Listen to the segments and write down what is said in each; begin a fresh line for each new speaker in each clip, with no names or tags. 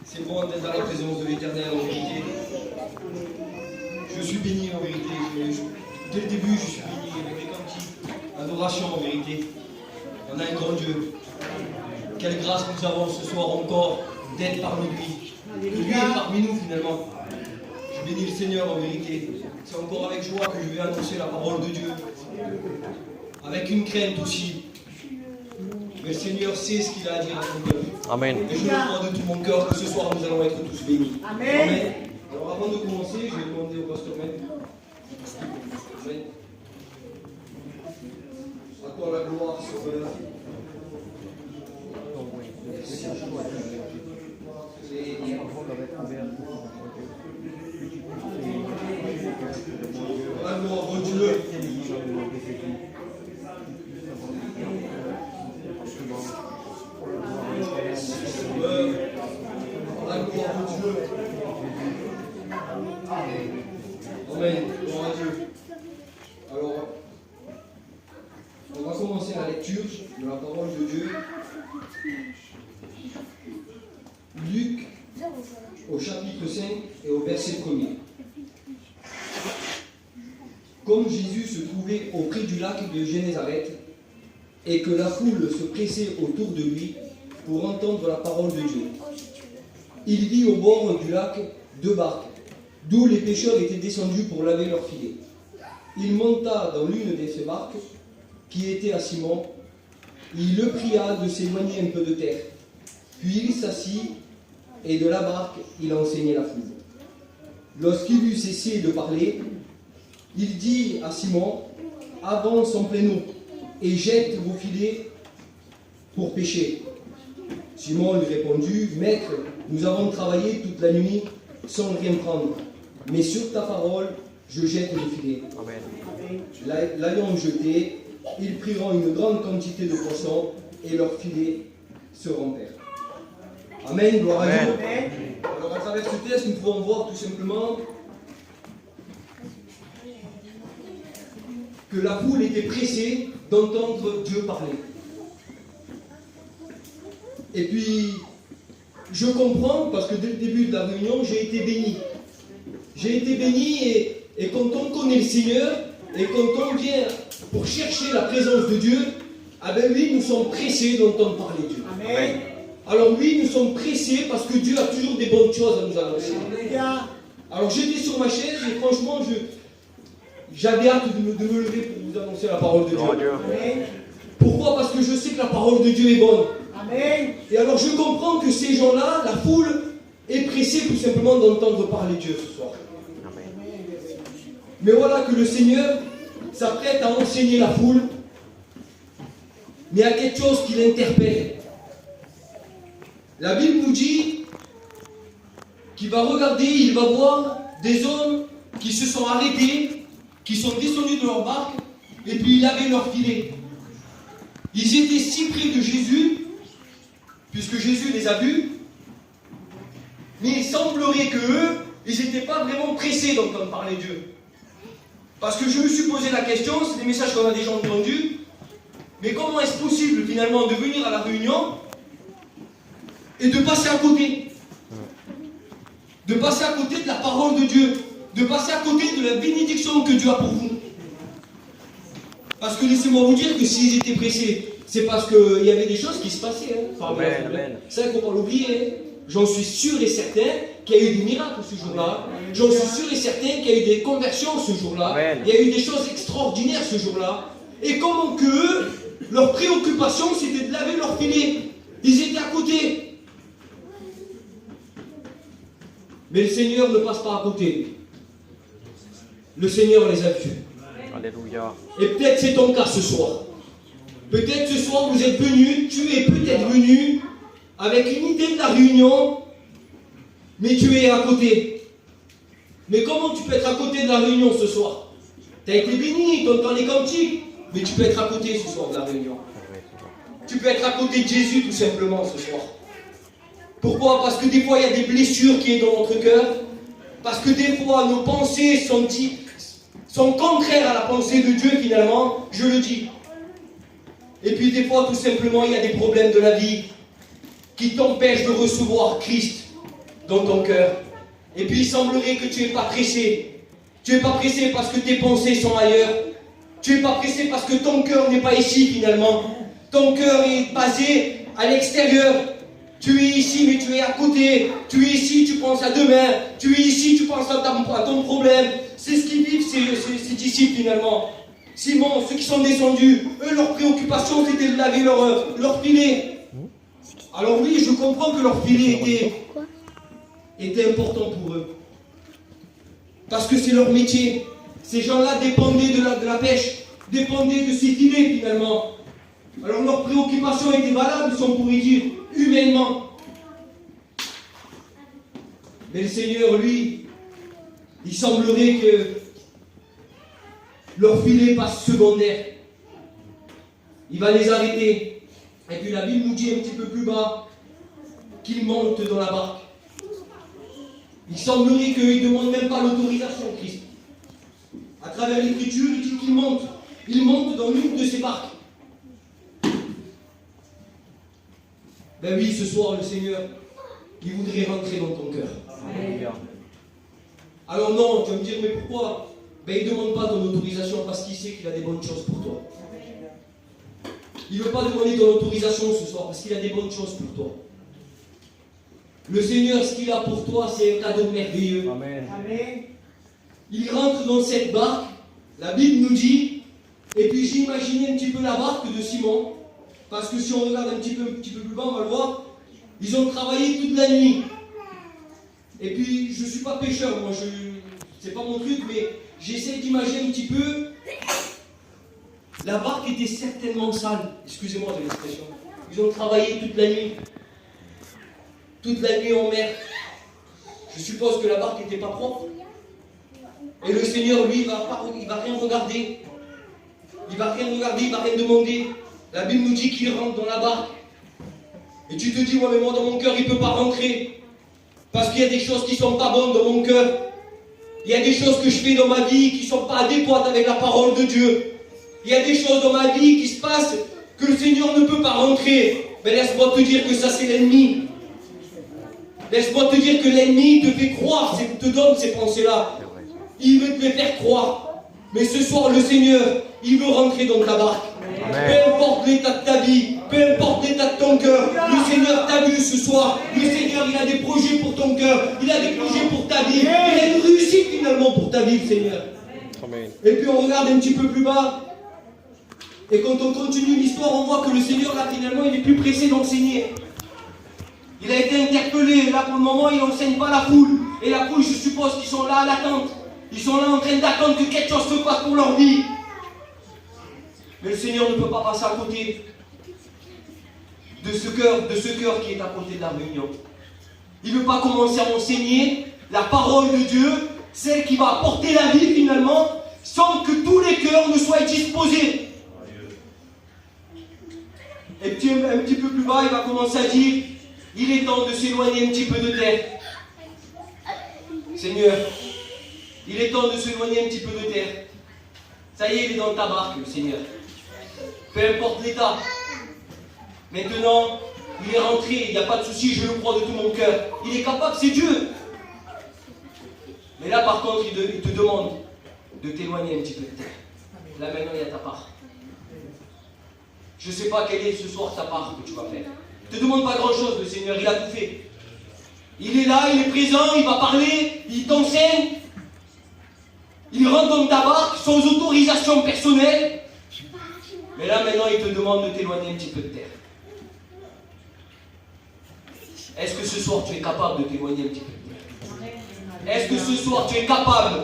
C'est bon d'être dans la présence de l'Éternel en vérité. Je suis béni en vérité. Dès le début, je suis béni avec les cantiques, l'adoration en vérité. On a un grand Dieu. Quelle grâce nous avons ce soir encore d'être parmi lui. Lui est parmi nous finalement. Je bénis le Seigneur en vérité. C'est encore avec joie que je vais annoncer la parole de Dieu. Avec une crainte aussi. Mais le Seigneur sait ce qu'il a à dire à son peuple.
Amen.
Et je le crois de tout mon cœur que ce soir nous allons être tous bénis.
Amen.
Amen. Alors avant de commencer, je vais demander au pasteur même. Amen. À toi la gloire, Sauveur. La gloire de Dieu. La gloire de Dieu. Amen. Gloire à Dieu. Alors, on va commencer la lecture de la parole de Dieu. Luc, au chapitre 5 et au verset 1er. Comme Jésus se trouvait auprès du lac de Génézareth, et que la foule se pressait autour de lui pour entendre la parole de Dieu, il vit au bord du lac 2 barques, d'où les pêcheurs étaient descendus pour laver leurs filets. Il monta dans l'une de ces barques, qui était à Simon. Il le pria de s'éloigner un peu de terre. Puis il s'assit, et de la barque, il enseignait la foule. Lorsqu'il eut cessé de parler, il dit à Simon, « Avance en pleine eau, et jette vos filets pour pêcher. » Simon lui répondit, « Maître, nous avons travaillé toute la nuit sans rien prendre, mais sur ta parole, je jette les filets. » L'ayant jeté, ils priront une grande quantité de poissons, et leurs filets se rompèrent. Amen, gloire à Dieu. Alors à travers ce texte, nous pouvons voir tout simplement que la foule était pressée d'entendre Dieu parler. Et puis, je comprends, parce que dès le début de la réunion, j'ai été béni. J'ai été béni, et quand on connaît le Seigneur, et quand on vient pour chercher la présence de Dieu, ah ben oui, nous sommes pressés d'entendre parler Dieu.
Amen.
Alors oui, nous sommes pressés parce que Dieu a toujours des bonnes choses à nous annoncer. Alors j'étais sur ma chaise et franchement, j'avais hâte de me lever pour vous annoncer la parole de Dieu.
Amen.
Pourquoi? Parce que je sais que la parole de Dieu est bonne.
Amen.
Et alors je comprends que ces gens-là, la foule, est pressée tout simplement d'entendre parler Dieu ce soir. Mais voilà que le Seigneur s'apprête à enseigner la foule, mais à quelque chose qui l'interpelle. La Bible nous dit qu'il va regarder, il va voir des hommes qui se sont arrêtés, qui sont descendus de leur barque, et puis ils lavaient leur filet. Ils étaient si près de Jésus, puisque Jésus les a vus, mais il semblerait qu'eux, ils n'étaient pas vraiment pressés d'entendre parler Dieu. Parce que je me suis posé la question, c'est des messages qu'on a déjà entendus, mais comment est-ce possible finalement de venir à la réunion et de passer à côté? De passer à côté de la parole de Dieu, de passer à côté de la bénédiction que Dieu a pour vous. Parce que laissez-moi vous dire que s'ils étaient pressés, c'est parce qu'il y avait des choses qui se passaient. Amen. Ça, il ne faut pas l'oublier. J'en suis sûr et certain qu'il y a eu des miracles ce jour-là. J'en suis sûr et certain qu'il y a eu des conversions ce jour-là. Il y a eu des choses extraordinaires ce jour-là. Et comment que eux, leur préoccupation, c'était de laver leur filet. Ils étaient à côté. Mais le Seigneur ne passe pas à côté. Le Seigneur les a vus.
Alléluia.
Et peut-être c'est ton cas ce soir. Peut-être ce soir vous êtes venu, tu es peut-être venu avec une idée de la réunion, mais tu es à côté. Mais comment tu peux être à côté de la réunion ce soir? Tu as été béni, tu entends les cantiques, mais tu peux être à côté ce soir de la réunion. Tu peux être à côté de Jésus tout simplement ce soir. Pourquoi? Parce que des fois il y a des blessures qui sont dans notre cœur. Parce que des fois nos pensées sont contraires à la pensée de Dieu finalement, je le dis. Et puis des fois tout simplement il y a des problèmes de la vie qui t'empêchent de recevoir Christ dans ton cœur. Et puis il semblerait que tu n'es pas pressé. Tu n'es pas pressé parce que tes pensées sont ailleurs. Tu n'es pas pressé parce que ton cœur n'est pas ici finalement. Ton cœur est basé à l'extérieur. Tu es ici mais tu es à côté. Tu es ici, tu penses à demain. Tu es ici, tu penses à ton problème. C'est ce qu'ils vivent ces disciples finalement. Simon, ceux qui sont descendus, eux leur préoccupation c'était de laver leur filet. Alors oui, je comprends que leur filet était important pour eux. Parce que c'est leur métier. Ces gens-là dépendaient de la pêche, dépendaient de ces filets finalement. Alors leur préoccupation était valable, si on pourrait dire, humainement. Mais le Seigneur, lui, il semblerait que leur filet passe secondaire. Il va les arrêter. Et puis la Bible nous dit un petit peu plus bas qu'ils montent dans la barque. Il semblerait qu'ils ne demandent même pas l'autorisation de Christ. À travers l'Écriture, il dit qu'ils montent. Ils montent dans l'une de ces barques. Ben oui, ce soir, le Seigneur, il voudrait rentrer dans ton cœur. Amen. Alors non, tu vas me dire, mais pourquoi? Ben il ne demande pas ton autorisation parce qu'il sait qu'il a des bonnes choses pour toi. Il ne veut pas demander ton autorisation ce soir parce qu'il a des bonnes choses pour toi. Le Seigneur, ce qu'il a pour toi, c'est un cadeau merveilleux. Amen. Amen. Il rentre dans cette barque, la Bible nous dit, et puis j'imaginais un petit peu la barque de Simon, parce que si on regarde un petit peu plus bas, on va le voir, ils ont travaillé toute la nuit. Et puis, je ne suis pas pêcheur, moi, c'est pas mon truc, mais j'essaie d'imaginer un petit peu. La barque était certainement sale, excusez-moi de l'expression. Ils ont travaillé toute la nuit. Toute la nuit en mer. Je suppose que la barque n'était pas propre. Et le Seigneur, lui, il va rien regarder. Il va rien regarder, il va rien demander. La Bible nous dit qu'il rentre dans la barque. Et tu te dis, ouais, mais moi, dans mon cœur, il ne peut pas rentrer. Parce qu'il y a des choses qui ne sont pas bonnes dans mon cœur. Il y a des choses que je fais dans ma vie qui ne sont pas adéquates avec la parole de Dieu. Il y a des choses dans ma vie qui se passent que le Seigneur ne peut pas rentrer. Mais laisse-moi te dire que ça, c'est l'ennemi. Laisse-moi te dire que l'ennemi te fait croire, te donne ces pensées-là. Il veut te les faire croire. Mais ce soir, le Seigneur, il veut rentrer dans ta barque. Amen. Peu importe l'état de ta vie, peu importe l'état de ton cœur, le Seigneur t'a vu ce soir. Le Seigneur, il a des projets pour ton cœur. Il a des projets pour ta vie. Il a une réussite finalement pour ta vie, le Seigneur. Amen. Et puis on regarde un petit peu plus bas. Et quand on continue l'histoire, on voit que le Seigneur, là, finalement, il est plus pressé d'enseigner. Il a été interpellé. Là, pour le moment, il n'enseigne pas la foule. Et la foule, je suppose qu'ils sont là à l'attente. Ils sont là en train d'attendre que quelque chose se passe pour leur vie. Mais le Seigneur ne peut pas passer à côté de ce cœur qui est à côté de la réunion. Il ne veut pas commencer à enseigner la parole de Dieu, celle qui va apporter la vie finalement, sans que tous les cœurs ne soient disposés. Et puis un petit peu plus bas, il va commencer à dire, il est temps de s'éloigner un petit peu de terre. Seigneur, il est temps de s'éloigner un petit peu de terre. Ça y est, il est dans ta barque, le Seigneur. Peu importe l'état. Maintenant, il est rentré, il n'y a pas de souci, je le crois de tout mon cœur. Il est capable, c'est Dieu. Mais là, par contre, il te demande de t'éloigner un petit peu de terre. Là, maintenant, il y a ta part. Je ne sais pas quelle est ce soir ta part que tu vas faire. Il ne te demande pas grand-chose, le Seigneur, il a tout fait. Il est là, il est présent, il va parler, il t'enseigne. Il rentre dans ta barque sans autorisation personnelle. Mais là, maintenant, il te demande de t'éloigner un petit peu de terre. Est-ce que ce soir, tu es capable de t'éloigner un petit peu de terre? Est-ce que ce soir, tu es capable,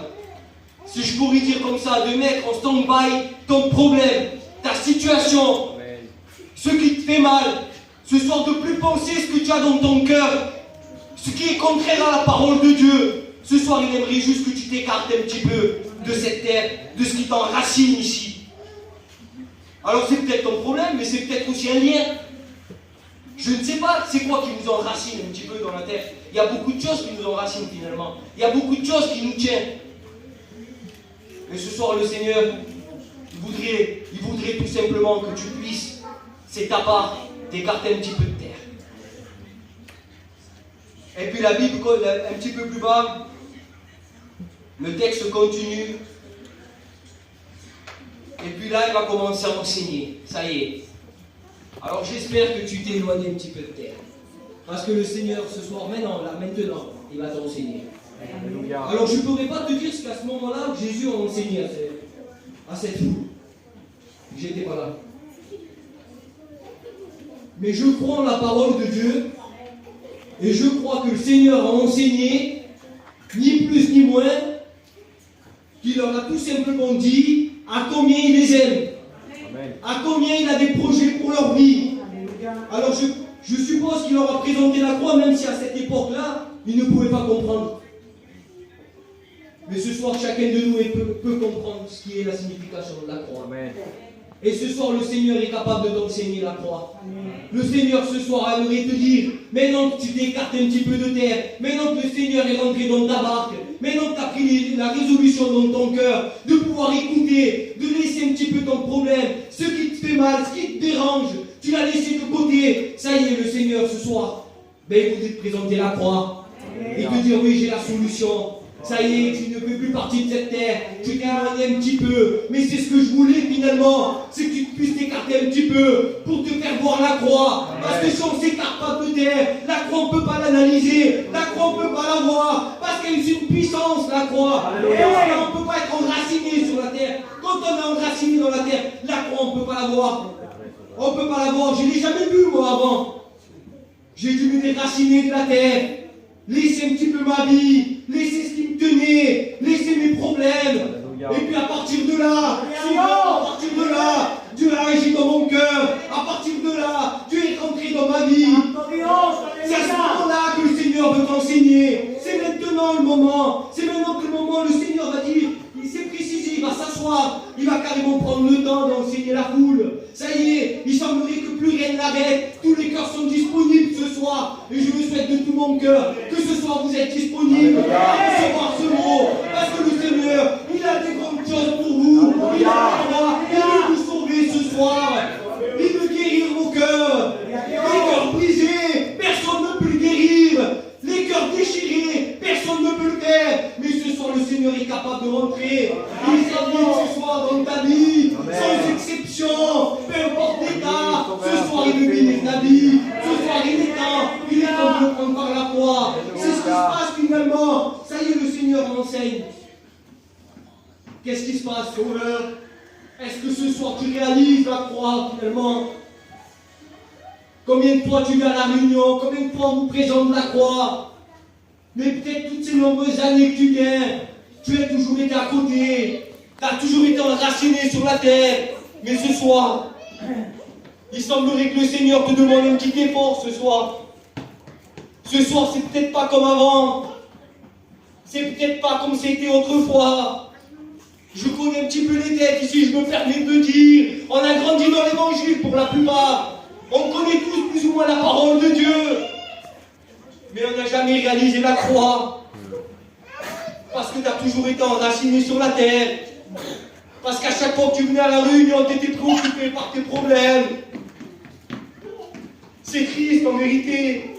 si je pourrais dire comme ça, de mettre en stand-by ton problème, ta situation, ce qui te fait mal, ce soir, de plus penser ce que tu as dans ton cœur, ce qui est contraire à la parole de Dieu. Ce soir, il aimerait juste que tu t'écartes un petit peu de cette terre, de ce qui t'enracine ici. Alors c'est peut-être ton problème, mais c'est peut-être aussi un lien. Je ne sais pas c'est quoi qui nous enracine un petit peu dans la terre. Il y a beaucoup de choses qui nous enracinent finalement. Il y a beaucoup de choses qui nous tiennent. Mais ce soir, le Seigneur, il voudrait tout simplement que tu puisses, c'est ta part, t'écarter un petit peu de terre. Et puis la Bible, un petit peu plus bas, le texte continue. Et puis là, il va commencer à enseigner. Ça y est. Alors j'espère que tu t'es éloigné un petit peu de terre. Parce que le Seigneur, ce soir, maintenant, il va t'enseigner. Alors je ne pourrais pas te dire qu'à ce moment-là, Jésus a enseigné à cette foule. J'étais pas là. Mais je crois en la parole de Dieu. Et je crois que le Seigneur a enseigné, ni plus ni moins, qu'il leur a tout simplement dit à combien il les aime. Amen. À combien il a des projets pour leur vie. Alors je suppose qu'il leur a présenté la croix, même si à cette époque-là, ils ne pouvaient pas comprendre. Mais ce soir, chacun de nous peut comprendre ce qui est la signification de la croix. Amen. Et ce soir, le Seigneur est capable de t'enseigner la croix. Amen. Le Seigneur, ce soir, aimerait te dire, maintenant que tu t'écartes un petit peu de terre, maintenant que le Seigneur est rentré dans ta barque, maintenant que tu as pris la résolution dans ton cœur, de pouvoir écouter, de laisser un petit peu ton problème, ce qui te fait mal, ce qui te dérange, tu l'as laissé de côté. Ça y est, le Seigneur, ce soir, il voudrait te présenter la croix. Amen. Et te dire, oui, j'ai la solution. Ça y est, tu ne peux plus partir de cette terre, tu t'es éloigné un petit peu, mais c'est ce que je voulais finalement, c'est que tu puisses t'écarter un petit peu pour te faire voir la croix. Parce que si on ne s'écarte pas de terre, la croix on ne peut pas l'analyser, la croix on ne peut pas la voir, parce qu'elle est une puissance, la croix. Et on ne peut pas être enraciné sur la terre. Quand on est enraciné dans la terre, la croix on ne peut pas la voir. On ne peut pas la voir, je ne l'ai jamais vue moi avant. J'ai dû me déraciner de la terre, laisser un petit peu ma vie, laisser ce qui me tenait, laisser mes problèmes. Et puis à partir de là, Dieu a agi dans mon cœur. À partir de là, Dieu est rentré dans ma vie. C'est à ce moment-là que le Seigneur veut t'enseigner. C'est maintenant le moment. C'est maintenant que le moment, le Seigneur va dire, il s'est précisé, il va s'asseoir, il va carrément prendre le temps d'enseigner la foule. Ça y est, il semblerait que plus rien n'arrête. Tous les cœurs sont disponibles ce soir. Et je le souhaite de tout mon cœur que ce soir vous êtes disponibles à recevoir ce mot. Parce que le Seigneur, il a des grandes choses pour vous. Il veut vous sauver ce soir. Il veut guérir vos cœurs. Les cœurs brisés, personne ne peut le guérir. Les cœurs déchirés, personne ne peut le faire. Mais ce soir, le Seigneur est capable de rentrer. Il s'habille ce soir dans ta vie, sans exception. Peu importe l'état, ce soir il veut bénir ta vie. Ce soir il est temps de le prendre par la croix. C'est ce qui se passe finalement. Ça y est, le Seigneur enseigne. Qu'est-ce qui se passe, Sauveur? Est-ce que ce soir tu réalises la croix finalement? Combien de fois tu viens à la réunion? Combien de fois on vous présente la croix? Mais peut-être toutes ces nombreuses années que tu viens, tu as toujours été à côté. Tu as toujours été enraciné sur la terre. Mais ce soir, il semblerait que le Seigneur te demande un petit effort ce soir. Ce soir, c'est peut-être pas comme avant. C'est peut-être pas comme c'était autrefois. Je connais un petit peu les têtes ici, je me permets de dire. On a grandi dans l'évangile pour la plupart. On connaît tous plus ou moins la parole de Dieu. Mais on n'a jamais réalisé la croix. Parce que tu as toujours été enraciné sur la terre. Parce qu'à chaque fois que tu venais à la réunion, tu étais préoccupé par tes problèmes. C'est triste en vérité.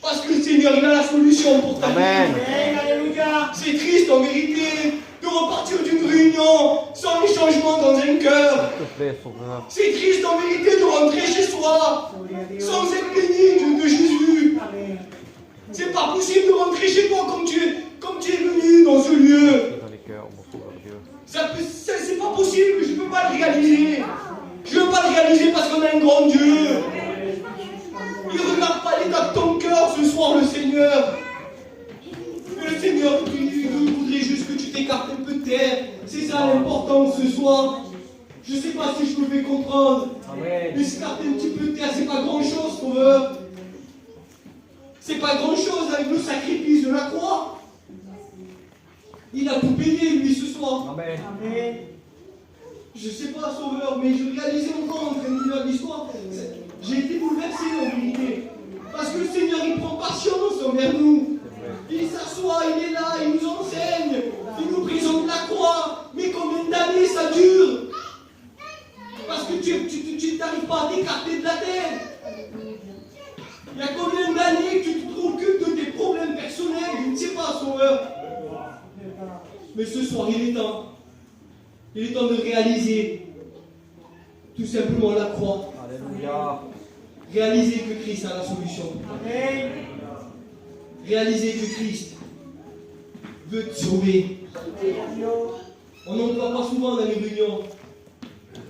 Parce que le Seigneur, il a la solution pour ta vie. C'est triste en vérité de repartir d'une réunion sans les changements dans un cœur. C'est triste en vérité de rentrer chez soi sans être béni de Jésus. C'est pas possible de rentrer chez toi comme tu es venu dans ce lieu. C'est pas possible, je ne peux pas le réaliser. Je ne peux pas le réaliser parce qu'on a un grand Dieu. Il ne regarde pas l'état de ton cœur ce soir, le Seigneur. Mais le Seigneur, il voudrait juste que tu t'écartes un peu de terre. C'est ça l'important ce soir. Je ne sais pas si je me fais comprendre. Mais s'écarter un petit peu de terre, c'est pas grand-chose, Sauveur. C'est pas grand-chose avec le sacrifice de la croix. Il a tout payé, lui, ce soir. Amen. Je ne sais pas, Sauveur, mais je réalisais encore en train de lire l'histoire. J'ai été bouleversé en vérité. Parce que le Seigneur, il prend patience envers nous. Il s'assoit, il est là, il nous enseigne. Il nous présente la croix. Mais combien d'années ça dure? Parce que tu n'arrives pas à t'écarter de la terre. Il y a combien d'années que tu te préoccupes de tes problèmes? Mais ce soir, il est temps. Il est temps de réaliser tout simplement la croix.
Alléluia.
Réaliser que Christ a la solution.
Amen.
Réaliser que Christ veut te sauver. On n'en parle pas souvent dans les réunions.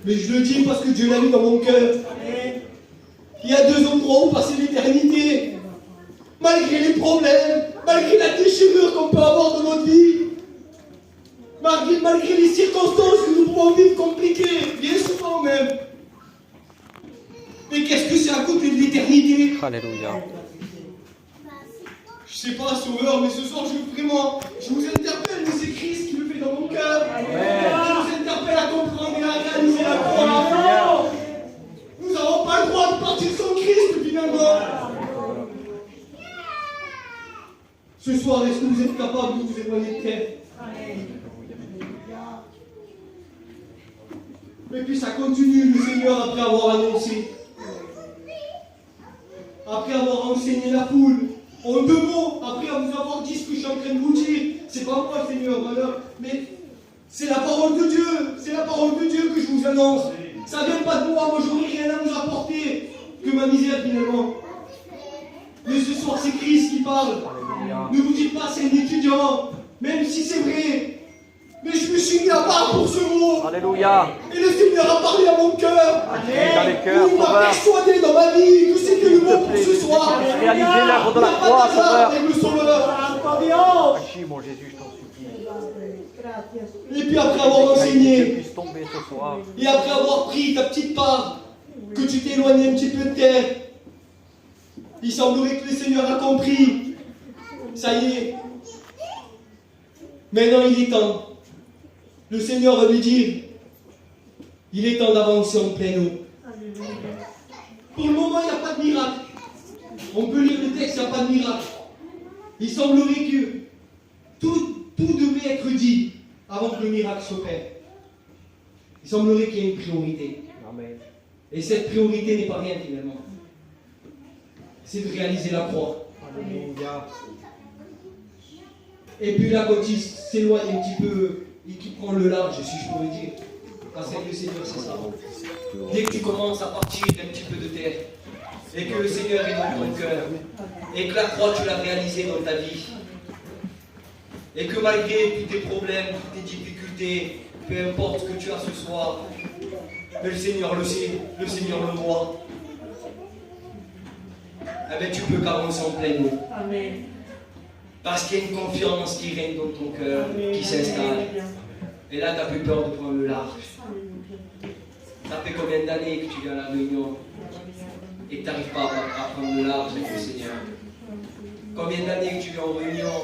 Mais je le dis parce que Dieu l'a mis dans mon cœur. Il y a deux endroits où passer l'éternité. Malgré les problèmes, malgré la déchirure qu'on peut avoir dans notre vie, malgré les circonstances que nous pouvons vivre compliquées, bien souvent même. Mais qu'est-ce que c'est à côté de l'éternité?
Alléluia.
Je sais pas, sauveur, mais ce soir, je vous interpelle, mais c'est Christ qui le fait dans mon cœur. Je vous interpelle à comprendre et à réaliser la croix. Nous n'avons pas le droit de partir sans Christ, finalement. Ce soir, est-ce que vous êtes capable de vous éloigner de terre? Et puis ça continue, le Seigneur, après avoir annoncé, après avoir enseigné la foule, en deux mots, après vous avoir dit ce que je suis en train de vous dire. C'est pas moi, Seigneur, voilà, mais c'est la parole de Dieu, c'est la parole de Dieu que je vous annonce. Ça vient pas de moi j'aurais rien à vous apporter que ma misère finalement. Mais ce soir, c'est Christ qui parle. Ne vous dites pas c'est un étudiant, même si c'est vrai. Mais je me suis mis à part pour ce mot.
Alléluia.
Et le Seigneur a parlé à mon cœur.
Dans les cœurs,
Il m'a
Sauveur.
persuadé dans ma vie que c'était le mot pour ce soir.
Réaliser l'œuvre de la
Il n'y a pas
croix,
d'hasard
Sauveur.
avec le Sauveur.
Agis, mon Jésus, je t'en supplie.
Et puis après avoir
Que
enseigné,
puisse tomber ce soir.
et après avoir pris ta petite part, que tu t'es éloigné un petit peu de terre, il semblerait que le Seigneur a compris. Ça y est. Maintenant il est temps. Le Seigneur va lui dire, il est temps d'avancer en pleine eau. Pour le moment, il n'y a pas de miracle. On peut lire le texte, il n'y a pas de miracle. Il semblerait que tout devait être dit avant que le miracle s'opère. Il semblerait qu'il y ait une priorité.
Amen.
Et cette priorité n'est pas rien finalement. C'est de réaliser la croix.
Alléluia.
Et puis là, quand il s'éloigne un petit peu et qu'il prend le large, si je pourrais dire, parce que le Seigneur, c'est ça. Dès que tu commences à partir d'un petit peu de terre, et que le Seigneur est dans ton cœur, et que la croix, tu l'as réalisée dans ta vie, et que malgré tous tes problèmes, toutes tes difficultés, peu importe ce que tu as ce soir, mais le Seigneur le sait, le Seigneur le voit, eh bien, tu peux qu'avancer en pleine eau.
Amen.
Parce qu'il y a une confiance qui règne dans ton cœur, qui s'installe. Et là, tu n'as plus peur de prendre le large. Ça fait combien d'années que tu viens à la réunion et que tu n'arrives pas à prendre le large avec le Seigneur? Combien d'années que tu viens en réunion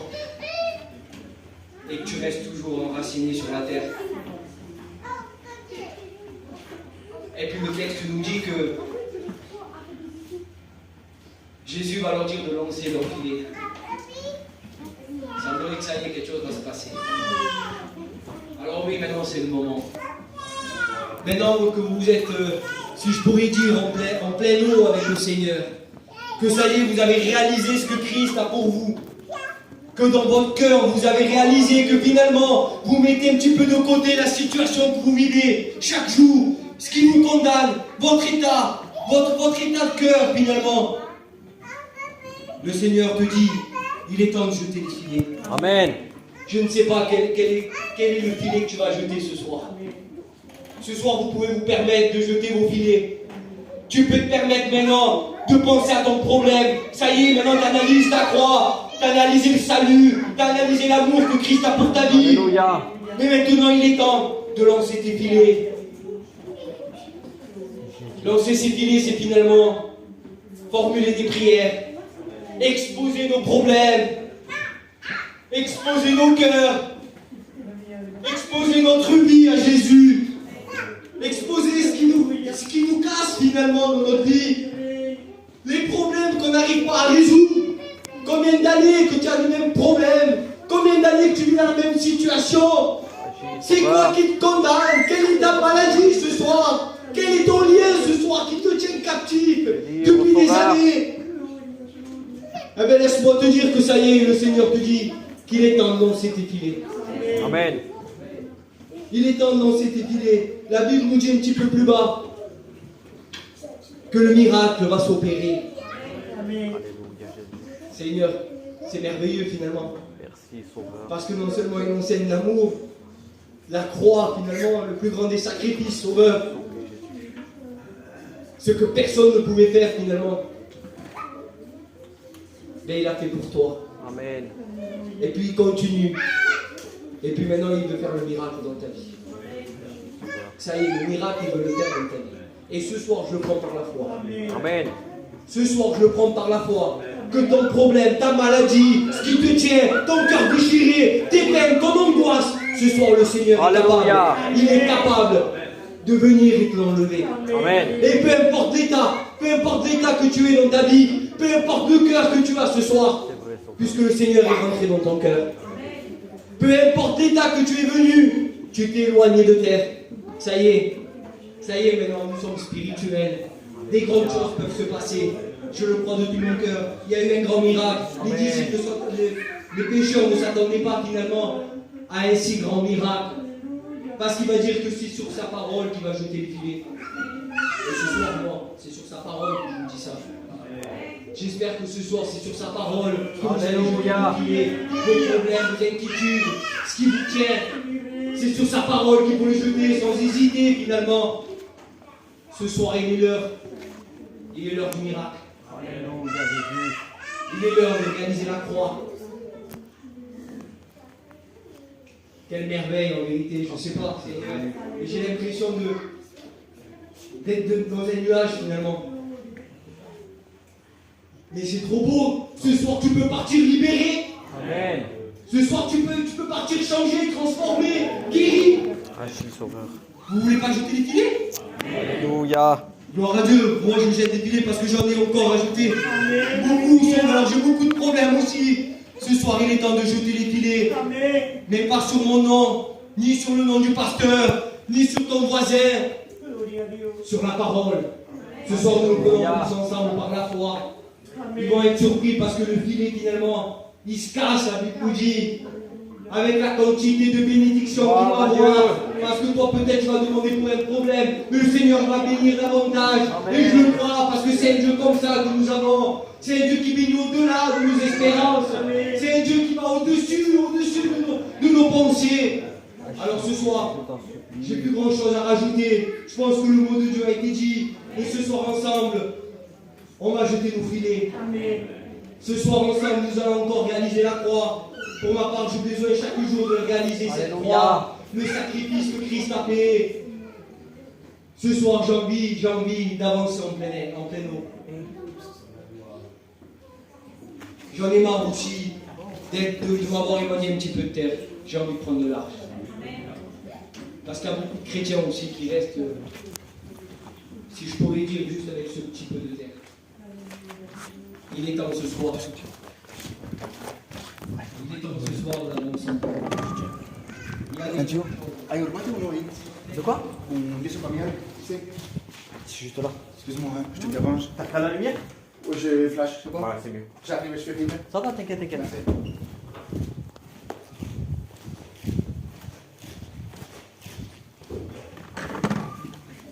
et que tu restes toujours enraciné sur la terre? Et puis le texte nous dit que Jésus va leur dire de lancer leur filet. Il semblerait que ça y est, quelque chose va se passer. Alors oui, maintenant c'est le moment. Maintenant que vous êtes, si je pourrais dire, en pleine eau avec le Seigneur, que ça y est, vous avez réalisé ce que Christ a pour vous, que dans votre cœur, vous avez réalisé que finalement, vous mettez un petit peu de côté la situation que vous vivez chaque jour, ce qui vous condamne, votre état de cœur finalement. Le Seigneur te dit, il est temps de jeter le filet.
Amen.
Je ne sais pas quel est le filet que tu vas jeter ce soir. Ce soir, vous pouvez vous permettre de jeter vos filets. Tu peux te permettre maintenant de penser à ton problème. Ça y est, maintenant tu analyses ta croix, tu as analysé le salut, tu as analysé l'amour que Christ a pour ta vie.
Alléluia.
Mais maintenant, il est temps de lancer tes filets. Lancer ses filets, c'est finalement formuler des prières, exposer nos problèmes, exposer nos cœurs, exposer notre vie à Jésus, exposer ce qui nous casse finalement dans notre vie, les problèmes qu'on n'arrive pas à résoudre. Combien d'années que tu as le même problème? Combien d'années que tu vis dans la même situation? C'est quoi qui te condamne? Quelle est ta maladie ce soir? Quel est ton lien ce soir qui te tient captif depuis des années? Eh bien laisse-moi te dire que ça y est, le Seigneur te dit qu'il est temps de lancer tes filets.
Amen.
Il est temps de lancer tes filets. La Bible nous dit un petit peu plus bas que le miracle va s'opérer.
Amen.
Alléluia, Jésus.
Seigneur, c'est merveilleux finalement.
Merci, Sauveur.
Parce que non seulement il enseigne l'amour, la croix finalement, le plus grand des sacrifices, Sauveur. Ce que personne ne pouvait faire finalement. Mais il a fait pour toi.
Amen.
Et puis il continue. Et puis maintenant il veut faire le miracle dans ta vie. Ça y est, le miracle il veut le faire dans ta vie. Et ce soir je le prends par la foi.
Amen.
Ce soir je le prends par la foi. Que ton problème, ta maladie, ce qui te tient, ton cœur déchiré, tes peines, ton angoisse, ce soir le Seigneur est capable.
Alléluia.
Il est capable de venir et te l'enlever.
Amen.
Et peu importe l'état que tu es dans ta vie, peu importe le cœur que tu as ce soir,
C'est vrai, Sauveur.
puisque le Seigneur est rentré dans ton cœur. Peu importe l'état que tu es venu, tu t'es éloigné de terre. Ça y est, maintenant nous sommes spirituels. Des grandes choses peuvent se passer. Je le crois de tout mon cœur. Il y a eu un grand miracle. Les disciples, les pécheurs ne s'attendaient pas finalement à un si grand miracle. Parce qu'il va dire que c'est sur sa parole qu'il va jeter le filet. Et ce soir, moi, c'est sur sa parole que je vous dis ça. J'espère que ce soir, c'est sur sa parole que vous allez
Alléluia.
jeter vos problèmes, vos inquiétudes, ce qui vous tient. C'est sur sa parole qu'il faut le jeter sans hésiter finalement. Ce soir, il est l'heure. Il est l'heure du miracle.
Alléluia, Jésus.
Il est l'heure de réaliser la croix. Quelle merveille en vérité, je ne sais pas, Seigneur. Et j'ai l'impression d'être dans un nuage finalement. Mais c'est trop beau. Ce soir tu peux partir libéré.
Amen.
Ce soir tu peux partir changé, transformé, guéri.
Agis, Sauveur.
Vous voulez pas jeter les filets?
Alléluia.
Gloire à Dieu. Moi je jette des filets parce que j'en ai encore ajouté. Beaucoup, Sauveur. J'ai beaucoup de problèmes aussi. Ce soir il est temps de jeter les filets.
Amen.
Mais pas sur mon nom, ni sur le nom du pasteur, ni sur ton voisin,
Gloria a Dios.
sur la parole. Ce soir, nous le prenons tous ensemble par la foi. Ils
Amen.
vont être surpris parce que le filet, finalement, il se casse avec Moudi, avec la quantité de bénédictions qu'il va avoir. Parce que toi, peut-être, tu vas demander pour un problème, mais le Seigneur va bénir davantage. Et je le crois parce que c'est un Dieu comme ça que nous avons. C'est un Dieu qui bénit au-delà de nos espérances. C'est un Dieu qui va au-dessus de nos pensées. Alors ce soir, j'ai plus grand chose à rajouter. Je pense que le mot de Dieu a été dit. Et ce soir ensemble, on va jeter nos filets.
Amen.
Ce soir ensemble, nous allons encore réaliser la croix. Pour ma part, j'ai besoin chaque jour de réaliser cette
Alléluia.
croix. Le sacrifice que Christ a payé. Ce soir, j'ai envie d'avancer en plein eau. J'en ai marre aussi de m'avoir éloigné un petit peu de terre. J'ai envie de prendre de large. Parce qu'il y a beaucoup de chrétiens aussi qui restent, si je pourrais dire, juste avec ce petit peu de terre. Il est temps ce soir. Il est temps ce soir d'avancer. Il y a des
Nacho, ¿hay un mate o no hay?
De quoi?
Un liso familiar? Sí.
C'est juste là.
Excuse-moi, hein, je te dérange.
T'as la lumière?
Oh, je flash, c'est bon?
Ouais, c'est mieux.
J'arrive, je fais filmer.
Ça va, t'inquiète, t'inquiète.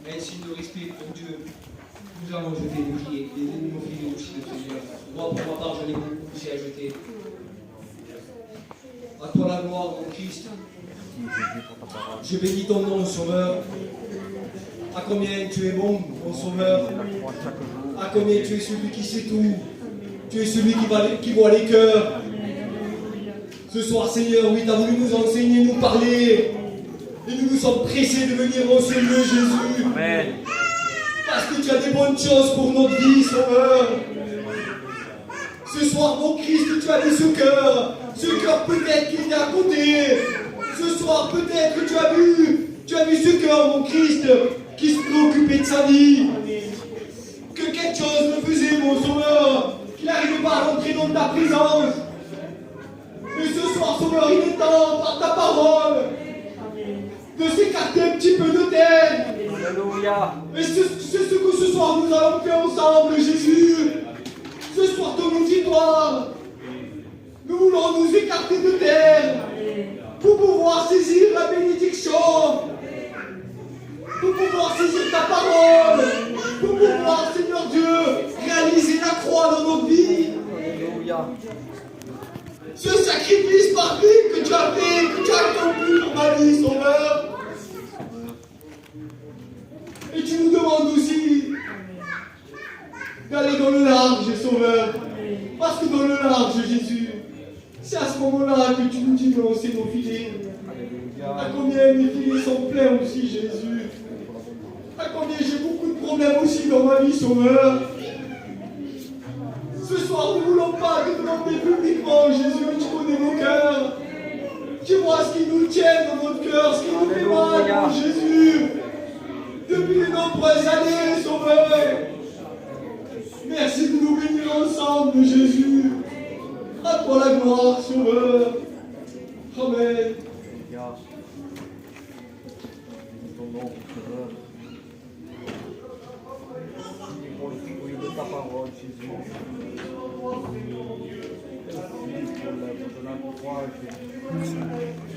Un signe de respect pour Dieu. Nous allons jeter nos filets, nos filets aussi de Seigneur. Moi, pour ma part, j'en ai beaucoup aussi à jeter. À toi la gloire, mon Christ. Je bénis ton nom, Sauveur. À combien tu es bon, mon Sauveur. À combien tu es celui qui sait tout. Tu es celui qui voit les cœurs. Ce soir, Seigneur, oui, tu as voulu nous enseigner, nous parler. Et nous nous sommes pressés de venir au Seigneur Jésus.
Amen.
Parce que tu as des bonnes choses pour notre vie, Sauveur. Ce soir, mon Christ, tu as mis ce cœur peut-être qui était à côté. Ce soir, peut-être que tu as vu ce cœur, mon Christ, qui se préoccupait de sa vie. Que quelque chose me faisait, mon Sauveur, qu'il n'arrivait pas à rentrer dans ta présence. Mais ce soir, Sauveur, il est temps, par ta parole, de s'écarter un petit peu de terre.
Alléluia.
Et c'est ce que ce soir nous allons faire ensemble, Jésus. Ce soir, ton auditoire, nous voulons nous écarter de terre pour pouvoir saisir la bénédiction, pour pouvoir saisir ta parole, pour pouvoir, Seigneur Dieu, réaliser la croix dans notre vie.
Alléluia.
Ce sacrifice parfait que tu as fait, que tu as accompli pour ma vie, Sauveur. Et tu nous demandes aussi d'aller dans le large, Sauveur. Parce que dans le large, Jésus, c'est à ce moment-là que tu nous dis de lancer nos filets. À combien mes filets sont pleins aussi, Jésus. À combien j'ai beaucoup de problèmes aussi dans ma vie, Sauveur. Ce soir, nous ne voulons pas te demander publiquement, Jésus, tu connais nos cœurs. Tu vois ce qui nous tient dans notre cœur, ce qui nous fait mal, mon Jésus. Depuis de nombreuses années, Sauveur. Merci de nous bénir ensemble, Jésus. À toi la gloire, Sauveur. Amen.
Ton nom, Sauveur. Pour le fruit de ta parole, Jésus. Merci pour la croix, Jésus.